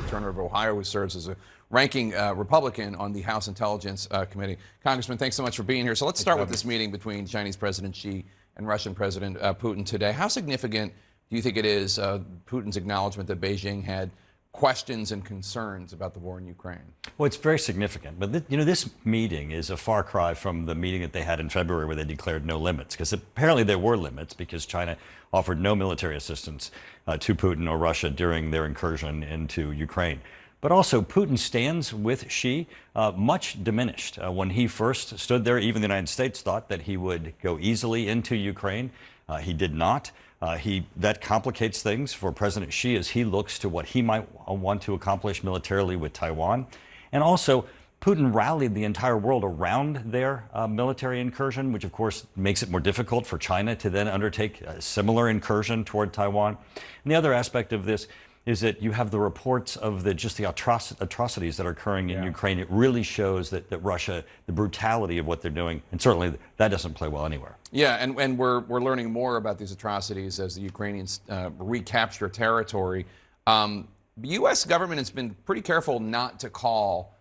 Turner of Ohio, who serves as a ranking Republican on the House Intelligence Committee. Congressman, thanks so much for being here. So let's start with this meeting between Chinese President Xi and Russian President Putin today. How significant do you think it is, Putin's acknowledgement that Beijing had questions and concerns about the war in Ukraine? Well, it's very significant. But this meeting is a far cry from the meeting that they had in February where they declared no limits, because apparently there were limits because China offered no military assistance to Putin or Russia during their incursion into Ukraine. But also, Putin stands with Xi much diminished. When he first stood there, even the United States thought that he would go easily into Ukraine. He did not. That complicates things for President Xi as he looks to what he might want to accomplish militarily with Taiwan. And also, Putin rallied the entire world around their military incursion, which of course makes it more difficult for China to then undertake a similar incursion toward Taiwan. And the other aspect of this is that you have the reports of the atrocities that are occurring in Ukraine. It really shows that Russia, the brutality of what they're doing, and certainly that doesn't play well anywhere. Yeah, and we're learning more about these atrocities as the Ukrainians recapture territory. The U.S. government has been pretty careful not to call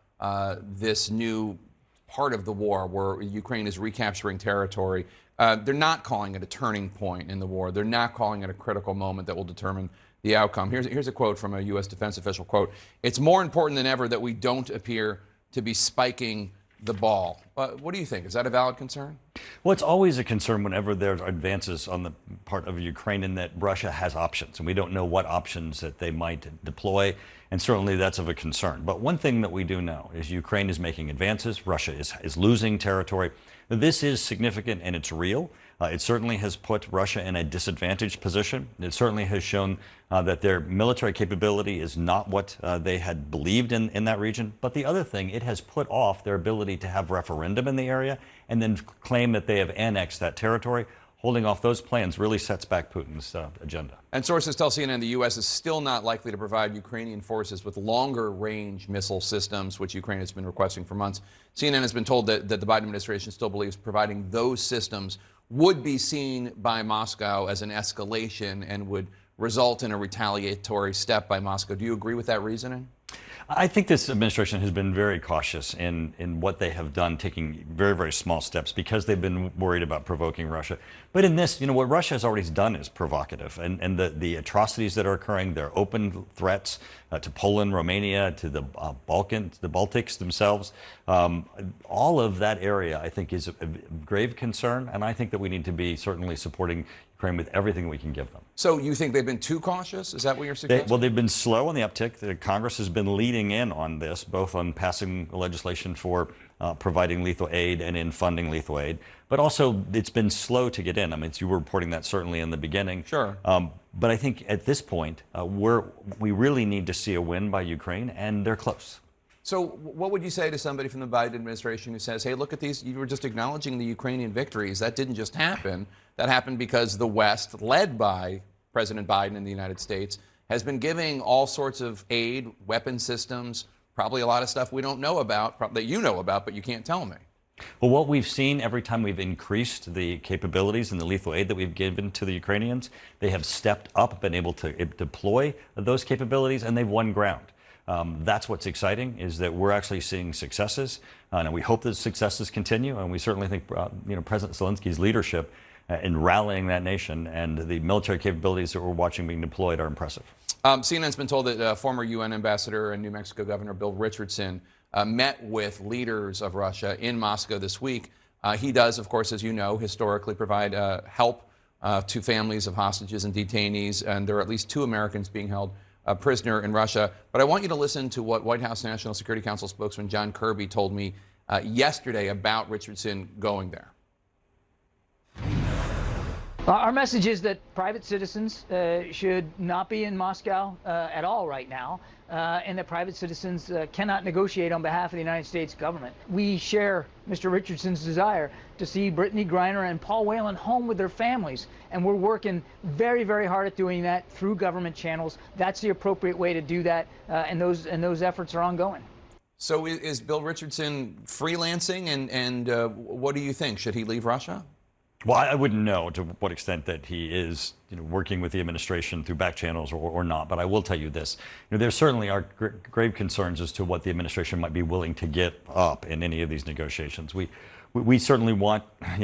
this new part of the war where Ukraine is recapturing territory. They're not calling it a turning point in the war. They're not calling it a critical moment that will determine the outcome. Here's a quote from a U.S. defense official, quote, "It's more important than ever that we don't appear to be spiking the ball." What do you think? Is that a valid concern? Well, it's always a concern whenever there are advances on the part of Ukraine in that Russia has options, and we don't know what options that they might deploy, and certainly that's of a concern. But one thing that we do know is Ukraine is making advances. Russia is losing territory. This is significant and it's real. It certainly has put Russia in a disadvantaged position. It certainly has shown that their military capability is not what they had believed in that region. But the other thing, it has put off their ability to have referendum in the area and then claim that they have annexed that territory. Holding off those plans really sets back Putin's agenda. And sources tell CNN the U.S. is still not likely to provide Ukrainian forces with longer-range missile systems, which Ukraine has been requesting for months. CNN has been told that the Biden administration still believes providing those systems would be seen by Moscow as an escalation and would result in a retaliatory step by Moscow. Do you agree with that reasoning? I think this administration has been very cautious in what they have done, taking very, very small steps because they've been worried about provoking Russia. But in this, what Russia has already done is provocative. And the atrocities that are occurring, their open threats to Poland, Romania, to the Balkans, the Baltics themselves, all of that area, I think, is a grave concern. And I think that we need to be certainly supporting Ukraine with everything we can give them. So you think they've been too cautious? Is that what you're suggesting? Well, they've been slow on the uptick. The Congress has been leading in on this, both on passing legislation for providing lethal aid and in funding lethal aid. But also, it's been slow to get in. I mean, you were reporting that certainly in the beginning. Sure. But I think at this point, we really need to see a win by Ukraine, and they're close. So what would you say to somebody from the Biden administration who says, hey, look at these, you were just acknowledging the Ukrainian victories. That didn't just happen. That happened because the West, led by President Biden in the United States, has been giving all sorts of aid, weapon systems, probably a lot of stuff we don't know about, that you know about, but you can't tell me. Well, what we've seen every time we've increased the capabilities and the lethal aid that we've given to the Ukrainians, they have stepped up, been able to deploy those capabilities, and they've won ground. That's what's exciting, is that we're actually seeing successes, and we hope that successes continue. And we certainly think, President Zelensky's leadership in rallying that nation and the military capabilities that we're watching being deployed are impressive. CNN's been told that former UN ambassador and New Mexico Governor Bill Richardson met with leaders of Russia in Moscow this week. He does, of course, as you know, historically provide help to families of hostages and detainees, and there are at least 2 Americans being held prisoner in Russia. But I want you to listen to what White House National Security Council spokesman John Kirby told me yesterday about Richardson going there. Our message is that private citizens should not be in Moscow at all right now, and that private citizens cannot negotiate on behalf of the United States government. We share Mr. Richardson's desire to see Brittany Griner and Paul Whelan home with their families, and we're working very, very hard at doing that through government channels. That's the appropriate way to do that, and those efforts are ongoing. So is Bill Richardson freelancing, and what do you think? Should he leave Russia? Well, I wouldn't know to what extent that he is, working with the administration through back channels or not. But I will tell you this: there certainly are grave concerns as to what the administration might be willing to give up in any of these negotiations. We certainly want,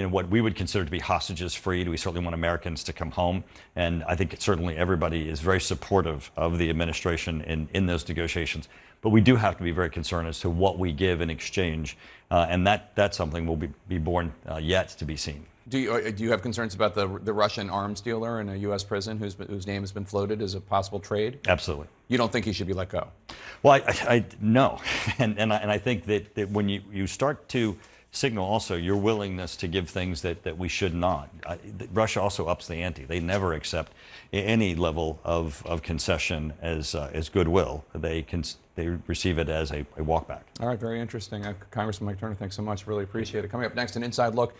what we would consider to be hostages freed. We certainly want Americans to come home, and I think certainly everybody is very supportive of the administration in those negotiations. But we do have to be very concerned as to what we give in exchange, and that's something will be born yet to be seen. Do you have concerns about the Russian arms dealer in a U.S. prison whose name has been floated as a possible trade? Absolutely. You don't think he should be let go? Well, I no, and I think that when you start to signal also your willingness to give things that we should not. Russia also ups the ante. They never accept any level of concession as goodwill. They receive it as a walkback. All right, very interesting. Congressman Mike Turner, thanks so much. Really appreciate it. Coming up next, an inside look